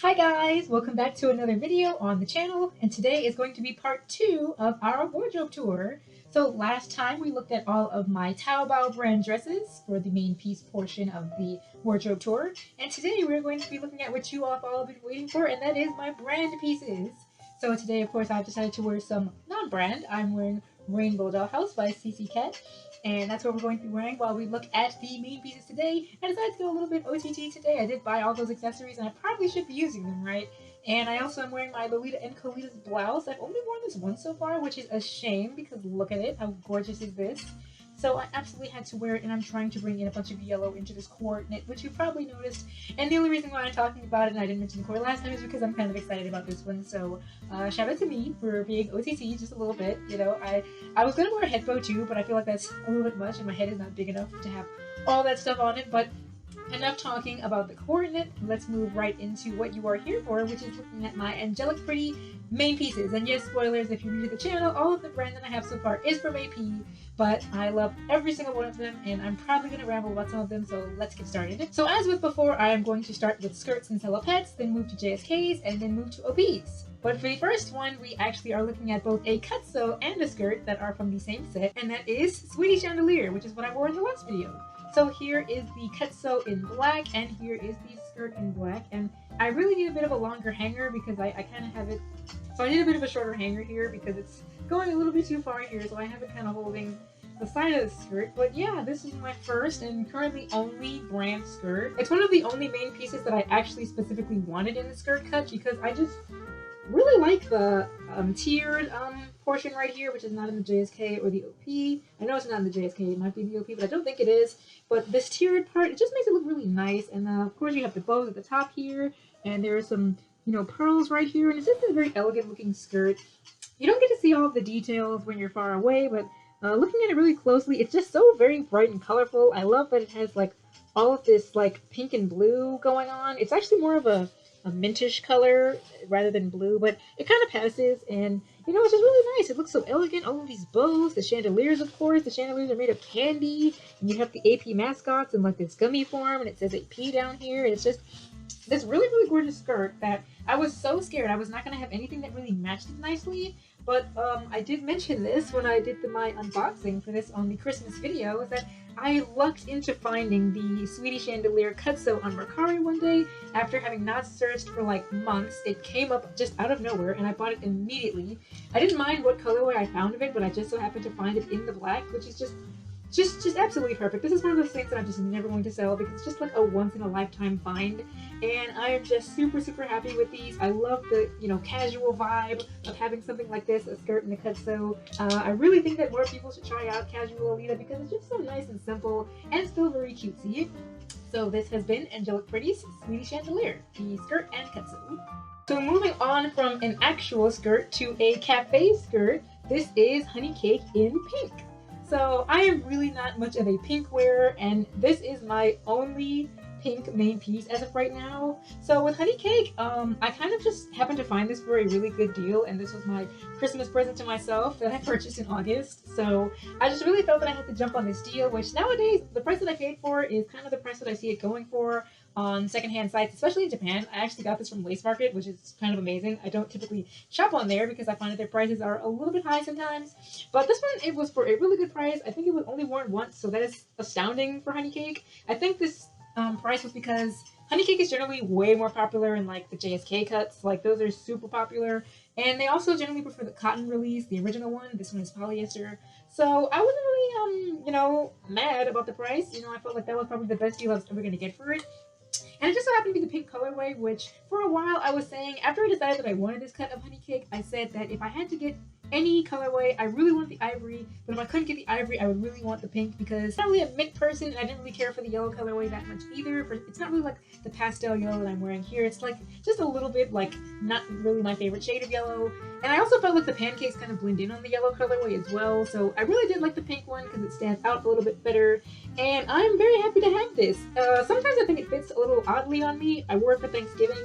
Hi guys, welcome back to another video on the channel, and today is going to be part 2 of our wardrobe tour. So last time we looked at all of my Taobao brand dresses for the main piece portion of the wardrobe tour, and today we're going to be looking at what you all have been waiting for, and that is my brand pieces. So today, of course, I've decided to wear some non-brand. I'm wearing Rainbow Dollhouse by CC Cat. And that's what we're going to be wearing while we look at the main pieces today. I decided to go a little bit OTT today. I did buy all those accessories and I probably should be using them, right? And I also am wearing my Lolita and Colitas blouse. I've only worn this once so far, which is a shame because look at it. How gorgeous is this? So I absolutely had to wear it, and I'm trying to bring in a bunch of yellow into this Coord knit, which you probably noticed. And the only reason why I'm talking about it, and I didn't mention the Coord last time, is because I'm kind of excited about this one. So shout out to me for being OTT just a little bit. You know, I was going to wear a head bow too, but I feel like that's a little bit much, and my head is not big enough to have all that stuff on it. But enough talking about the Coord knit. Let's move right into what you are here for, which is looking at my Angelic Pretty Main Pieces. And yes, spoilers, if you're new to the channel, all of the brand that I have so far is from AP, but I love every single one of them, and I'm probably going to ramble about some of them, so let's get started. So as with before, I am going to start with skirts and Salopettes, then move to JSKs, and then move to OPs. But for the first one, we actually are looking at both a cutsew and a skirt that are from the same set, and that is Sweetie Chandelier, which is what I wore in the last video. So here is the cutsew in black, and here is the skirt in black, and I really need a bit of a longer hanger because I kind of have it, so I need a bit of a shorter hanger here because it's going a little bit too far here, so I have it kind of holding the side of the skirt. But yeah, this is my first and currently only brand skirt. It's one of the only main pieces that I actually specifically wanted in the skirt cut because I just really like the tiered portion right here, which is not in the JSK or the OP. I know it's not in the JSK, it might be the OP, but I don't think it is. But this tiered part, it just makes it look really nice. And of course you have the bows at the top here, and there are some, you know, pearls right here, and it's just a very elegant looking skirt. You don't get to see all of the details when you're far away, but looking at it really closely, it's just so very bright and colorful. I love that it has like all of this like pink and blue going on. It's actually more of a mintish color rather than blue, but it kind of passes, and you know, it's just really nice. It looks so elegant. All of these bows, the chandeliers, of course. The chandeliers are made of candy, and you have the AP mascots in like this gummy form, and it says AP down here, and it's just this really, really gorgeous skirt that I was so scared I was not going to have anything that really matched it nicely. But I did mention this when I did my unboxing for this on the Christmas video, is that I lucked into finding the Sweetie Chandelier cutsew on Mercari one day after having not searched for like months. It came up just out of nowhere and I bought it immediately. I didn't mind what colorway I found of it, but I just so happened to find it in the black, which is just absolutely perfect. This is one of those things that I'm just never going to sell because it's just like a once in a lifetime find, and I am just super happy with these. I love the, you know, casual vibe of having something like this, a skirt and a cutsew. I really think that more people should try out casual Lolita because it's just so nice and simple and still very cutesy. So this has been Angelic Pretty's Sweetie Chandelier, the skirt and cutsew. So moving on from an actual skirt to a cafe skirt, this is Honey Cake in pink. So I am really not much of a pink wearer, and this is my only pink main piece as of right now. So with Honey Cake, I kind of just happened to find this for a really good deal, and this was my Christmas present to myself that I purchased in August. So I just really felt that I had to jump on this deal, which nowadays the price that I paid for is kind of the price that I see it going for on secondhand sites, especially in Japan. I actually got this from Lace Market, which is kind of amazing. I don't typically shop on there because I find that their prices are a little bit high sometimes. But this one, it was for a really good price. I think it was only worn once, so that is astounding for Honey Cake. I think this price was because Honey Cake is generally way more popular in like the JSK cuts. Like those are super popular. And they also generally prefer the cotton release, the original one. This one is polyester. So I wasn't really, you know, mad about the price. You know, I felt like that was probably the best deal I was ever going to get for it. And it just so happened to be the pink colorway, which for a while I was saying, after I decided that I wanted this cut of Honey Cake, I said that if I had to get any colorway, I really want the ivory, but if I couldn't get the ivory, I would really want the pink because I'm not really a mint person, and I didn't really care for the yellow colorway that much either. It's not really like the pastel yellow that I'm wearing here. It's like just a little bit like not really my favorite shade of yellow. And I also felt like the pancakes kind of blend in on the yellow colorway as well, so I really did like the pink one because it stands out a little bit better, and I'm very happy to have this. Sometimes I think it fits a little oddly on me. I wore it for Thanksgiving,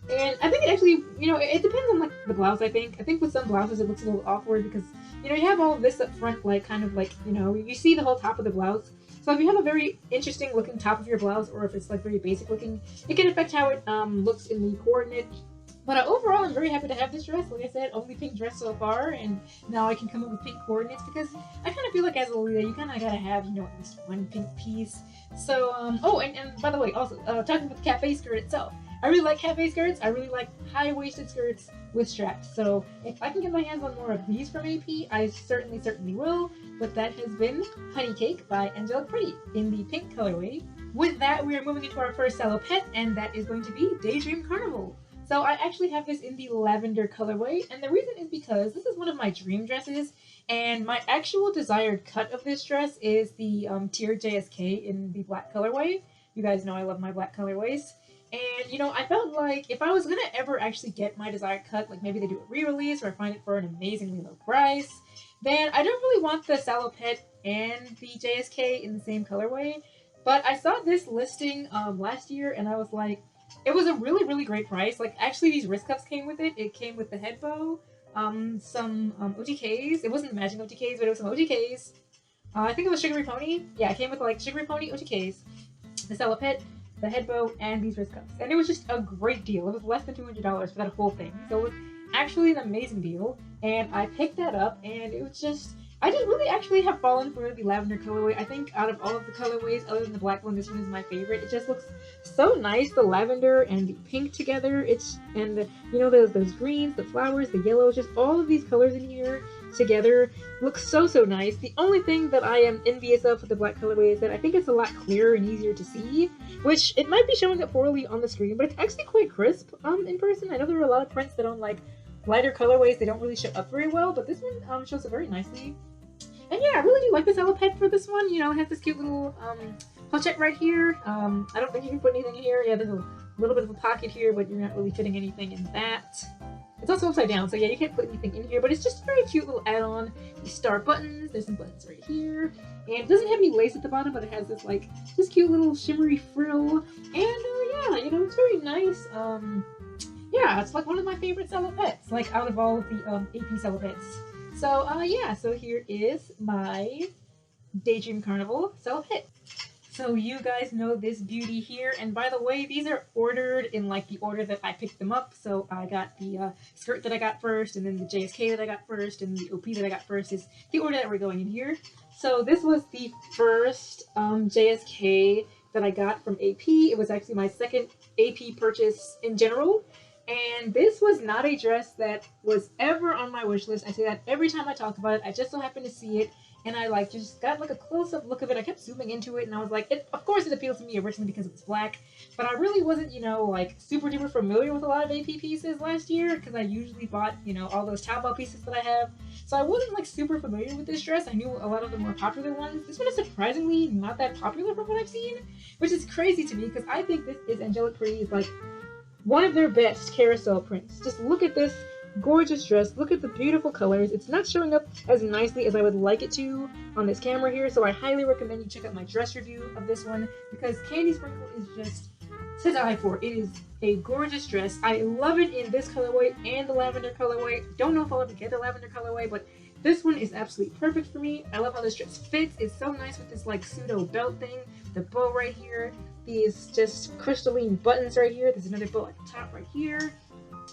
and I think it actually, you know, it depends on like the blouse. I think with some blouses it looks a little awkward because, you know, you have all of this up front, like kind of like, you know, you see the whole top of the blouse. So if you have a very interesting looking top of your blouse, or if it's like very basic looking, it can affect how it looks in the coordinate. But overall, I'm very happy to have this dress. Like I said, only pink dress so far, and now I can come up with pink coordinates because I kind of feel like as a Lolita, you kind of gotta have, you know, at least one pink piece. So, oh, and by the way, also, talking about the cafe skirt itself. I really like cafe skirts. I really like high-waisted skirts with straps. So if I can get my hands on more of these from AP, I certainly will. But that has been Honey Cake by Angelic Pretty in the pink colorway. With that, we are moving into our first Salopette, and that is going to be Dream Carnival. So I actually have this in the lavender colorway, and the reason is because this is one of my dream dresses, and my actual desired cut of this dress is the tiered JSK in the black colorway. You guys know I love my black colorways. And, you know, I felt like if I was going to ever actually get my desired cut, like maybe they do a re-release or I find it for an amazingly low price, then I don't really want the Salopette and the JSK in the same colorway. But I saw this listing last year and I was like, it was a really great price. Like, actually, these wrist cuffs came with it. It came with the head bow, some OTKs. It wasn't the matching OTKs, but it was some OTKs. I think it was Sugary Pony. Yeah, it came with like Sugary Pony OTKs, the Salopette, the head bow, and these wrist cuffs. And it was just a great deal. It was less than $200 for that whole thing. So it was actually an amazing deal. And I picked that up, and it was just, I just really actually have fallen for the lavender colorway. I think out of all of the colorways, other than the black one, this one is my favorite. It just looks so nice, the lavender and the pink together. And the, you know, those greens, the flowers, the yellows, just all of these colors in here together looks so nice. The only thing that I am envious of with the black colorway is that I think it's a lot clearer and easier to see, which it might be showing up poorly on the screen, but it's actually quite crisp in person. I know there are a lot of prints that on like lighter colorways they don't really show up very well, but this one shows up very nicely. And yeah, I really do like the Salopette for this one. You know, it has this cute little pochette right here. I don't think you can put anything in here. Yeah, there's a little bit of a pocket here, but you're not really fitting anything in that. It's also upside down, so yeah, you can't put anything in here, but it's just a very cute little add-on. These star buttons, there's some buttons right here, and it doesn't have any lace at the bottom, but it has this like, this cute little shimmery frill, and yeah, you know, it's very nice. Yeah, it's like one of my favorite Salopettes, like out of all of the AP Salopettes. So yeah, so here is my Dream Carnival Salopette. So you guys know this beauty here, and by the way, these are ordered in like the order that I picked them up. So I got the skirt that I got first, and then the JSK that I got first, and the OP that I got first is the order that we're going in here. So this was the first JSK that I got from AP. It was actually my second AP purchase in general. And this was not a dress that was ever on my wish list. I say that every time I talk about it. I just so happened to see it, and I like just got like a close-up look of it. I kept zooming into it, and I was like, of course it appealed to me originally because it was black, but I really wasn't, you know, like super duper familiar with a lot of AP pieces last year because I usually bought, you know, all those Taobao pieces that I have. So I wasn't like super familiar with this dress. I knew a lot of the more popular ones. This one is surprisingly not that popular from what I've seen, which is crazy to me because I think this is Angelic Pretty's like one of their best carousel prints. Just look at this gorgeous dress. Look at the beautiful colors. It's not showing up as nicely as I would like it to on this camera here, so I highly recommend you check out my dress review of this one because Candy Sprinkle is just to die for. It is a gorgeous dress. I love it in this colorway and the lavender colorway. Don't know if I'll ever get the lavender colorway, but this one is absolutely perfect for me. I love how this dress fits. It's so nice with this like pseudo belt thing. The bow right here. These just crystalline buttons right here. There's another bow at the top right here.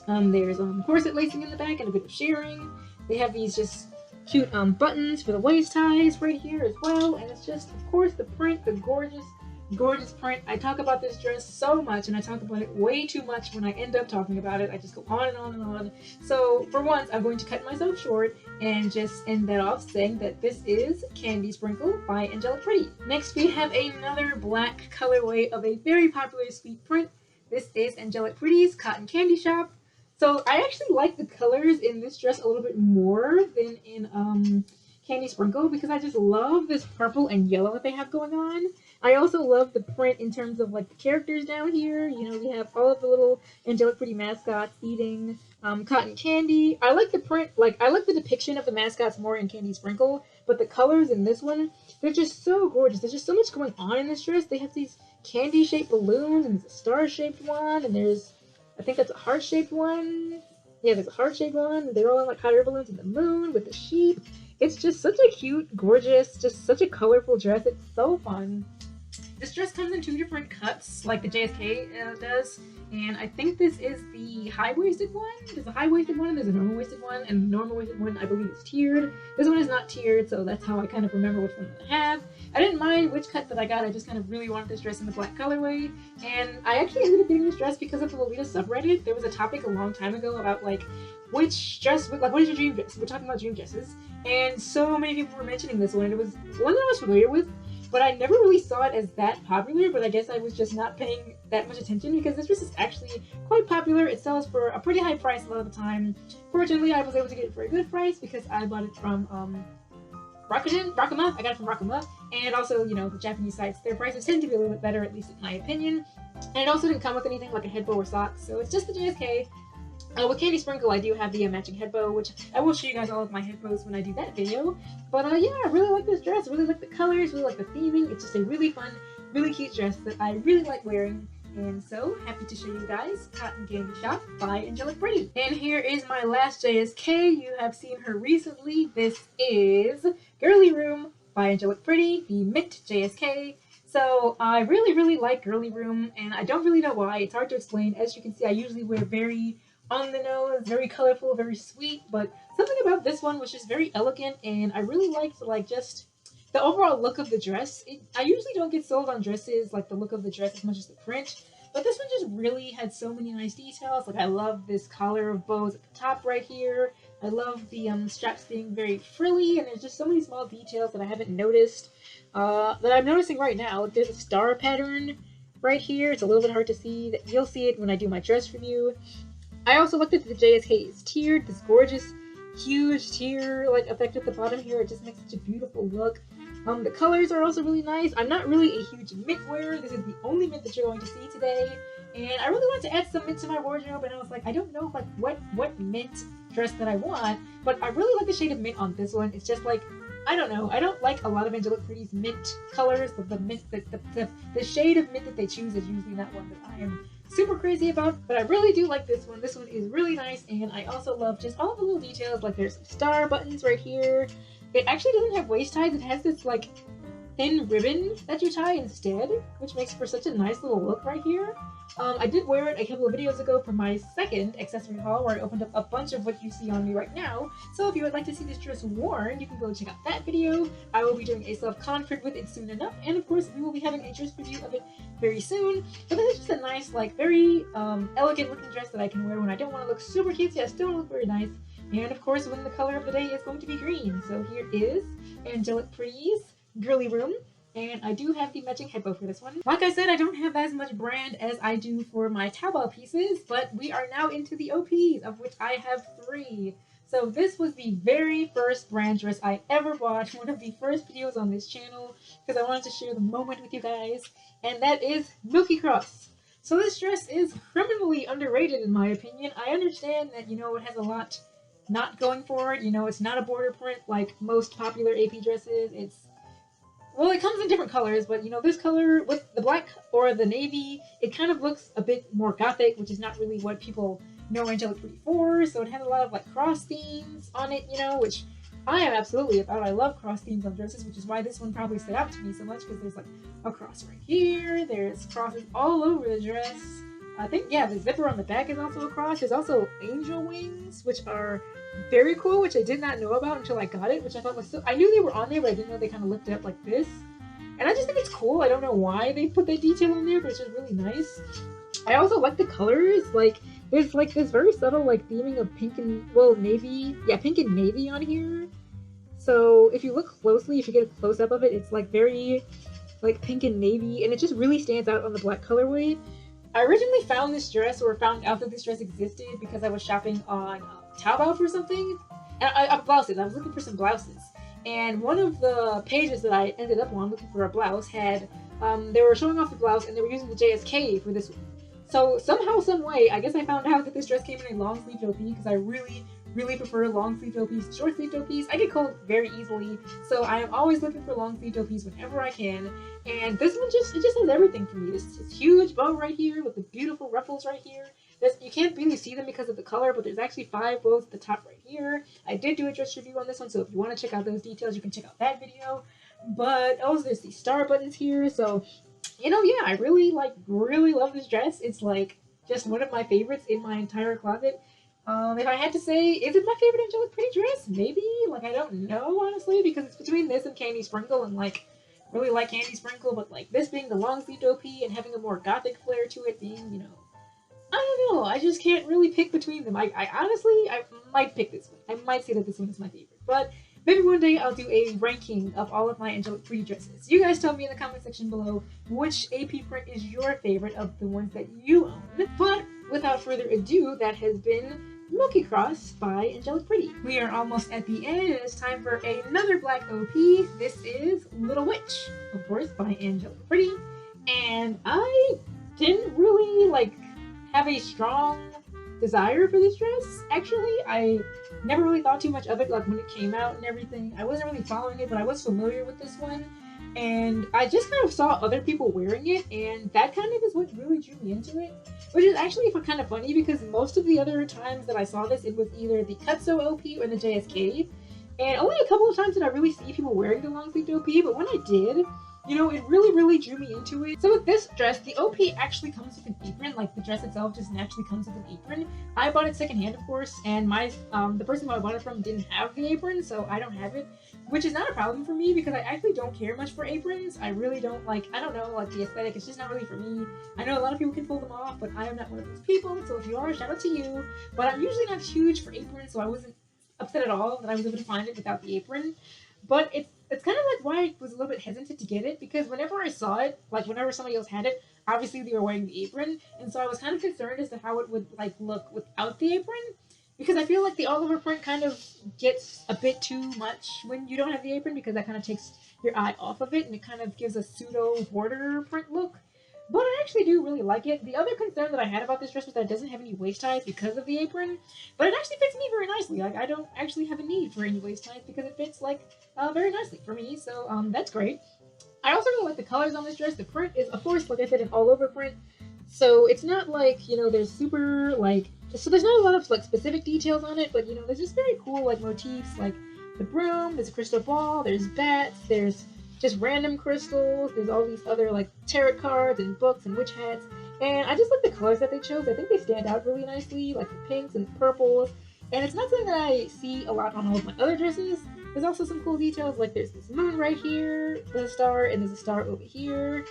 There's corset lacing in the back and a bit of shearing. They have these just cute buttons for the waist ties right here as well. And it's just, of course, the print, the gorgeous print. I talk about this dress so much, and I talk about it way too much when I end up talking about it. I just go on and on and on. So for once, I'm going to cut myself short and just end that off saying that this is Candy Sprinkle by Angelic Pretty. Next, we have another black colorway of a very popular sweet print. This is Angelic Pretty's Cotton Candy Shop. So I actually like the colors in this dress a little bit more than in Candy Sprinkle because I just love this purple and yellow that they have going on. I also love the print in terms of like the characters down here. You know, we have all of the little Angelic Pretty mascots eating cotton candy. I like the print, like I like the depiction of the mascots more in Candy Sprinkle, but the colors in this one, they're just so gorgeous. There's just so much going on in this dress. They have these candy-shaped balloons, and there's a star-shaped one, and there's, I think that's a heart-shaped one. Yeah, there's a heart-shaped one. They're all in like hot air balloons in the moon with the sheep. It's just such a cute, gorgeous, just such a colorful dress. It's so fun. This dress comes in two different cuts, like the JSK does, and I think this is the high-waisted one. There's a high-waisted one and there's a normal-waisted one, and the normal-waisted one I believe is tiered. This one is not tiered, so that's how I kind of remember which one I have. I didn't mind which cut that I got, I just kind of really wanted this dress in the black colorway, and I actually ended up getting this dress because of the Lolita subreddit. There was a topic a long time ago about like, which dress, like what is your dream dress? We're talking about dream dresses, and so many people were mentioning this one, and it was one that I was familiar with, but I never really saw it as that popular, but I guess I was just not paying that much attention because this dress is actually quite popular. It sells for a pretty high price a lot of the time. Fortunately, I was able to get it for a good price because I bought it from Rakuma. I got it from Rakuma, and also, you know, the Japanese sites, their prices tend to be a little bit better, at least in my opinion. And it also didn't come with anything like a head bow or socks, so it's just the JSK. With Candy Sprinkle, I do have the matching head bow, which I will show you guys all of my head bows when I do that video. But yeah, I really like this dress. I really like the colors, really like the theming. It's just a really fun, really cute dress that I really like wearing. And so, happy to show you guys Cotton Candy Shop by Angelic Pretty. And here is my last JSK. You have seen her recently. This is Girly Room by Angelic Pretty, the mint JSK. So I really like Girly Room, and I don't really know why. It's hard to explain. As you can see, I usually wear very on the nose, very colorful, very sweet, but something about this one was just very elegant, and I really liked like just the overall look of the dress. I usually don't get sold on dresses like the look of the dress as much as the print, but this one just really had so many nice details. Like I love this collar of bows at the top right here. I love the straps being very frilly, and there's just so many small details that I haven't noticed that I'm noticing right now. There's a star pattern right here. It's a little bit hard to see. You'll see it when I do my dress review. I also looked at the JSK. It's tiered, this gorgeous, huge tier like effect at the bottom here. It just makes such a beautiful look. The colors are also really nice. I'm not really a huge mint wearer. This is the only mint that you're going to see today. And I really wanted to add some mint to my wardrobe, and I was like, I don't know like what mint dress that I want, but I really like the shade of mint on this one. It's just like, I don't know. I don't like a lot of Angelic Pretty's mint colors. The mint, the shade of mint that they choose is usually not one that I am super crazy about, but I really do like this one. This one is really nice, and I also love just all the little details. Like there's some star buttons right here. It actually doesn't have waist ties. It has this like thin ribbon that you tie instead, which makes for such a nice little look right here. I did wear it a couple of videos ago for my second accessory haul where I opened up a bunch of what you see on me right now. So if you would like to see this dress worn, you can go check out that video. I will be doing a self-config with it soon enough, and of course we will be having a dress review of it very soon. But this is just a nice, like very elegant looking dress that I can wear when I don't want to look super cutesy. I still want to look very nice. And of course when the color of the day is going to be green. So here is Angelic Pretty's Girly Room. And I do have the matching head bow for this one. Like I said, I don't have as much brand as I do for my Taobao pieces, but we are now into the OPs, of which I have 3. So this was the very first brand dress I ever bought, one of the first videos on this channel, because I wanted to share the moment with you guys, and that is Milky Cross. So this dress is criminally underrated in my opinion. I understand that, you know, it has a lot not going for it. You know, it's not a border print like most popular AP dresses. Well, it comes in different colors, but you know, this color with the black or the navy, it kind of looks a bit more gothic, which is not really what people know Angelic Pretty for. So it has a lot of like cross themes on it, you know, which I am absolutely about. I love cross themes on dresses, which is why this one probably stood out to me so much, because there's like a cross right here, there's crosses all over the dress. I think, yeah, the zipper on the back is also a cross. There's also angel wings, which are very cool, which I did not know about until I got it, which I thought was so... I knew they were on there, but I didn't know they kind of lifted up like this. And I just think it's cool. I don't know why they put that detail in there, but it's just really nice. I also like the colors. Like, there's like this very subtle like theming of pink and, well, navy. Yeah, pink and navy on here. So if you look closely, if you get a close-up of it, it's like very like pink and navy, and it just really stands out on the black colorway. I originally found this dress, or found out that this dress existed, because I was shopping on Taobao for something. And blouses. I was looking for some blouses. And one of the pages that I ended up on looking for a blouse had, they were showing off the blouse and they were using the JSK for this one. So somehow, some way, I guess I found out that this dress came in a long sleeve OP, because I really prefer long sleeve OPs to short sleeve OPs. I get cold very easily, so I am always looking for long sleeve OPs whenever I can. And this one just has everything for me. This huge bow right here with the beautiful ruffles right here. You can't really see them because of the color, but there's actually 5 bows at the top right here. I did do a dress review on this one, so if you want to check out those details, you can check out that video. But also there's these star buttons here, so yeah, I really love this dress. It's like just one of my favorites in my entire closet. If I had to say, is it my favorite Angelic Pretty dress? Maybe. Like, I don't know, honestly, because it's between this and Candy Sprinkle, and like, really like Candy Sprinkle, but like this being the long sleeved OP and having a more gothic flair to it, being, I don't know. I just can't really pick between them. I honestly, I might pick this one. I might say that this one is my favorite. But maybe one day I'll do a ranking of all of my Angelic Pretty dresses. You guys tell me in the comment section below which AP print is your favorite of the ones that you own. But without further ado, that has been Milky Cross by Angelic Pretty. We are almost at the end, and it's time for another black OP. This is Little Witch, of course, by Angelic Pretty. And I didn't really, have a strong desire for this dress. Actually, I never really thought too much of it, like when it came out and everything. I wasn't really following it, but I was familiar with this one. And I just kind of saw other people wearing it, and that kind of is what really drew me into it. Which is actually kind of funny, because most of the other times that I saw this, it was either the Cutsews OP or the JSK. And only a couple of times did I really see people wearing the long sleeved OP, but when I did, it really drew me into it. So with this dress, the OP actually comes with an apron. Like, the dress itself just naturally comes with an apron. I bought it secondhand, of course, and the person who I bought it from didn't have the apron, so I don't have it, which is not a problem for me because I actually don't care much for aprons. I really don't I don't know, the aesthetic, it's just not really for me. I know a lot of people can pull them off, but I am not one of those people, so if you are, shout out to you. But I'm usually not huge for aprons, so I wasn't upset at all that I was able to find it without the apron. But it's kind of why I was a little bit hesitant to get it, because whenever I saw it, whenever somebody else had it, obviously they were wearing the apron, and so I was kind of concerned as to how it would look without the apron, because I feel like the all over print kind of gets a bit too much when you don't have the apron, because that kind of takes your eye off of it and it kind of gives a pseudo border print look. But I actually do really like it. The other concern that I had about this dress was that it doesn't have any waist ties because of the apron, but it actually fits me very nicely. I don't actually have a need for any waist ties because it fits very nicely for me, so that's great. I also really like the colors on this dress. The print is, of course, like I said, an all over print, so it's not there's super so there's not a lot of specific details on it, but there's just very cool motifs, like the broom, there's a crystal ball, there's bats, there's just random crystals, there's all these other tarot cards and books and witch hats, and I just like the colors that they chose. I think they stand out really nicely, like the pinks and purples, and it's not something that I see a lot on all of my other dresses. There's also some cool details, like there's this moon right here, there's a star, and there's a star over here.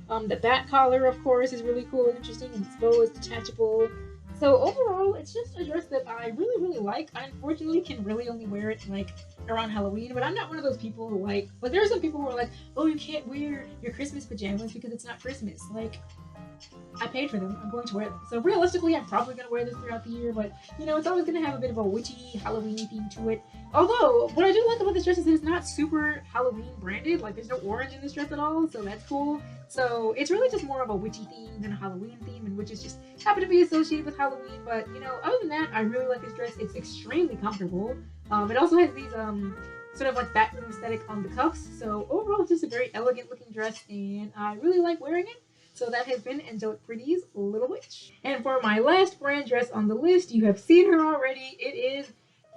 The bat collar, of course, is really cool and interesting, and this bow is detachable. So overall, it's just a dress that I really like. I unfortunately can really only wear it around Halloween, but I'm not one of those people who but there are some people who are like, oh, you can't wear your Christmas pajamas because it's not Christmas. I paid for them, I'm going to wear them. So realistically, I'm probably going to wear this throughout the year, but it's always going to have a bit of a witchy Halloween theme to it. Although, what I do like about this dress is that it's not super Halloween branded. There's no orange in this dress at all, so that's cool. So it's really just more of a witchy theme than a Halloween theme, and witches just happen to be associated with Halloween. But other than that, I really like this dress. It's extremely comfortable. It also has these sort of backroom aesthetic on the cuffs. So overall, it's just a very elegant looking dress, and I really like wearing it. So that has been Angelic Pretty's Little Witch. And for my last brand dress on the list, you have seen her already. It is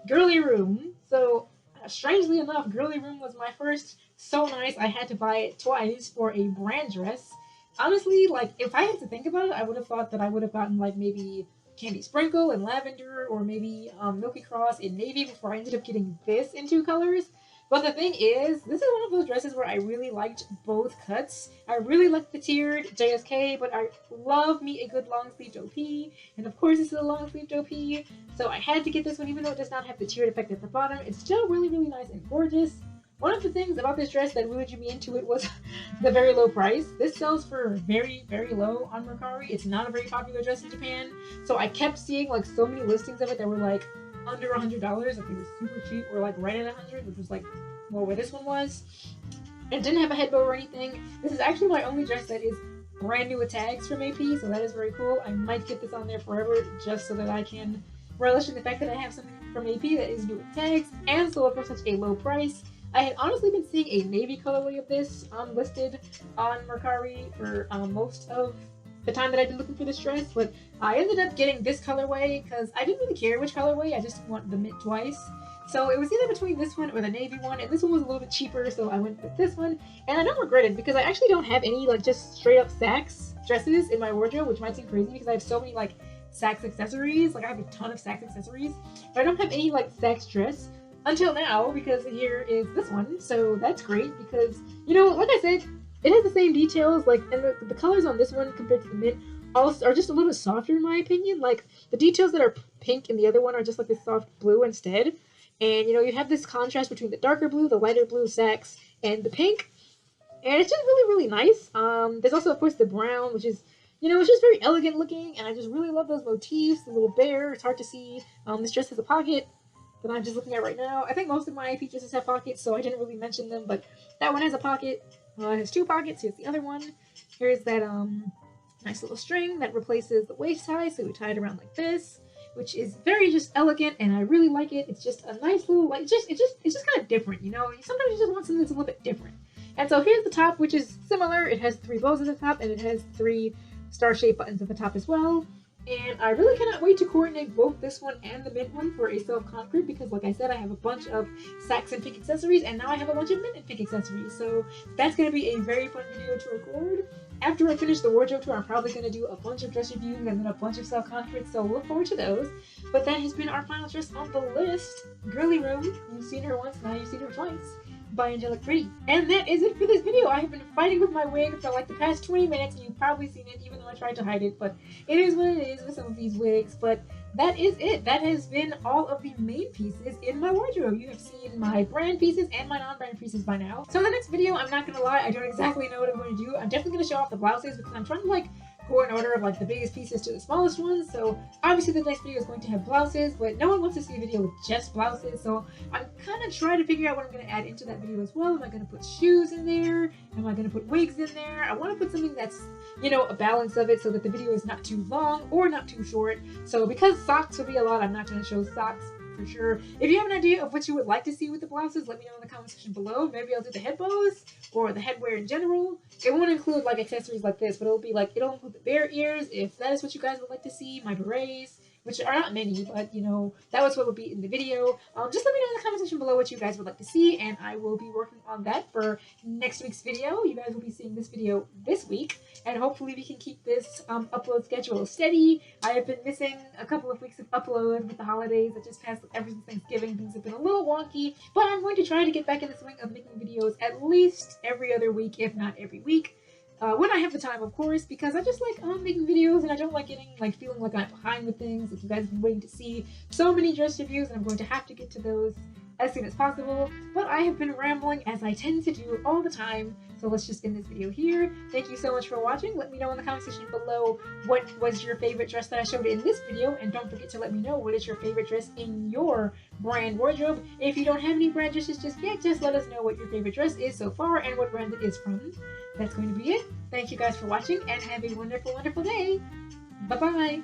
Girly Room. So strangely enough, Girly Room was my first So Nice. I had to buy it twice for a brand dress. Honestly, if I had to think about it, I would have thought that I would have gotten maybe Candy Sprinkle in lavender, or maybe Milky Cross in navy before I ended up getting this in 2 colors. But the thing is, this is one of those dresses where I really liked both cuts. I really liked the tiered JSK, but I love me a good long-sleeved OP. And of course, this is a long-sleeved OP, so I had to get this one, even though it does not have the tiered effect at the bottom. It's still really nice and gorgeous. One of the things about this dress that really drew me into it was the very low price. This sells for very low on Mercari. It's not a very popular dress in Japan, so I kept seeing so many listings of it that were under $100, they were super cheap, or right at 100, which was where this one was. It didn't have a head bow or anything. This is actually my only dress that is brand new with tags from AP, so that is very cool. I might get this on there forever just so that I can relish in the fact that I have something from AP that is new with tags and sold for such a low price. I had honestly been seeing a navy colorway of this listed on Mercari for most of the time that I've been looking for this dress, but I ended up getting this colorway because I didn't really care which colorway, I just want the mint twice. So it was either between this one or the navy one, and this one was a little bit cheaper, so I went with this one. And I don't regret it because I actually don't have any like just straight up Saks dresses in my wardrobe, which might seem crazy because I have so many like Saks accessories. Like I have a ton of Saks accessories, but I don't have any like Saks dress until now because here is this one. So that's great because, you know, like I said, it has the same details, like, and the colors on this one compared to the mint also are just a little bit softer in my opinion. Like the details that are pink in the other one are just like this soft blue instead. And you know, you have this contrast between the darker blue, the lighter blue Saks, and the pink. And it's just really, really nice. There's also, of course, the brown, which is, you know, it's just very elegant looking. And I just really love those motifs. The little bear, it's hard to see. This dress has a pocket that I'm just looking at right now. I think most of my AP dresses have pockets, so I didn't really mention them. But that one has a pocket. It has two pockets. Here's the other one. Here's that nice little string that replaces the waist tie. So we tie it around like this, which is very just elegant, and I really like it. It's just a nice little, like, it's just kind of different, you know? Sometimes you just want something that's a little bit different. And so here's the top, which is similar. It has 3 bows at the top, and it has 3 star-shaped buttons at the top as well. And I really cannot wait to coordinate both this one and the mint one for a self-concrete because, like I said, I have a bunch of Saks and pink accessories, and now I have a bunch of mint and pink accessories. So that's going to be a very fun video to record. After I finish the wardrobe tour, I'm probably going to do a bunch of dress reviews and then a bunch of self-concretes, so look forward to those. But that has been our final dress on the list, Girly Room. You've seen her once, now you've seen her twice, by Angelic Pretty. And that is it for this video. I have been fighting with my wig for like the past 20 minutes, and you've probably seen it even though I tried to hide it, but it is what it is with some of these wigs. But that is it. That has been all of the main pieces in my wardrobe. You have seen my brand pieces and my non-brand pieces by now. So in the next video, I'm not gonna lie, I don't exactly know what I'm going to do. I'm definitely going to show off the blouses because I'm trying to like go in order of like the biggest pieces to the smallest ones. So obviously the next video is going to have blouses, but no one wants to see a video with just blouses. So I'm kind of trying to figure out what I'm going to add into that video as well. Am I going to put shoes in there? Am I going to put wigs in there? I want to put something that's, you know, a balance of it so that the video is not too long or not too short. So because socks will be a lot, I'm not going to show socks for sure. If you have an idea of what you would like to see with the blouses, let me know in the comment section below. Maybe I'll do the head bows or the headwear in general. It won't include like accessories like this, but it'll be like, it'll include the bear ears if that is what you guys would like to see, my berets, which are not many, but you know, that was what would be in the video. Just let me know in the comment section below what you guys would like to see, and I will be working on that for next week's video. You guys will be seeing this video this week, and hopefully we can keep this upload schedule steady. I have been missing a couple of weeks of upload with the holidays that just passed ever since Thanksgiving. Things have been a little wonky, but I'm going to try to get back in the swing of making videos at least every other week, if not every week. When I have the time, of course, because I just like making videos, and I don't like getting like feeling like I'm behind with things. Like you guys have been waiting to see so many dress reviews, and I'm going to have to get to those as soon as possible. But I have been rambling as I tend to do all the time, so let's just end this video here. Thank you so much for watching. Let me know in the comment section below what was your favorite dress that I showed in this video, and don't forget to let me know what is your favorite dress in your brand wardrobe. If you don't have any brand dresses just yet, just let us know what your favorite dress is so far and what brand it is from. That's going to be it. Thank you guys for watching, and have a wonderful, wonderful day. Bye-bye.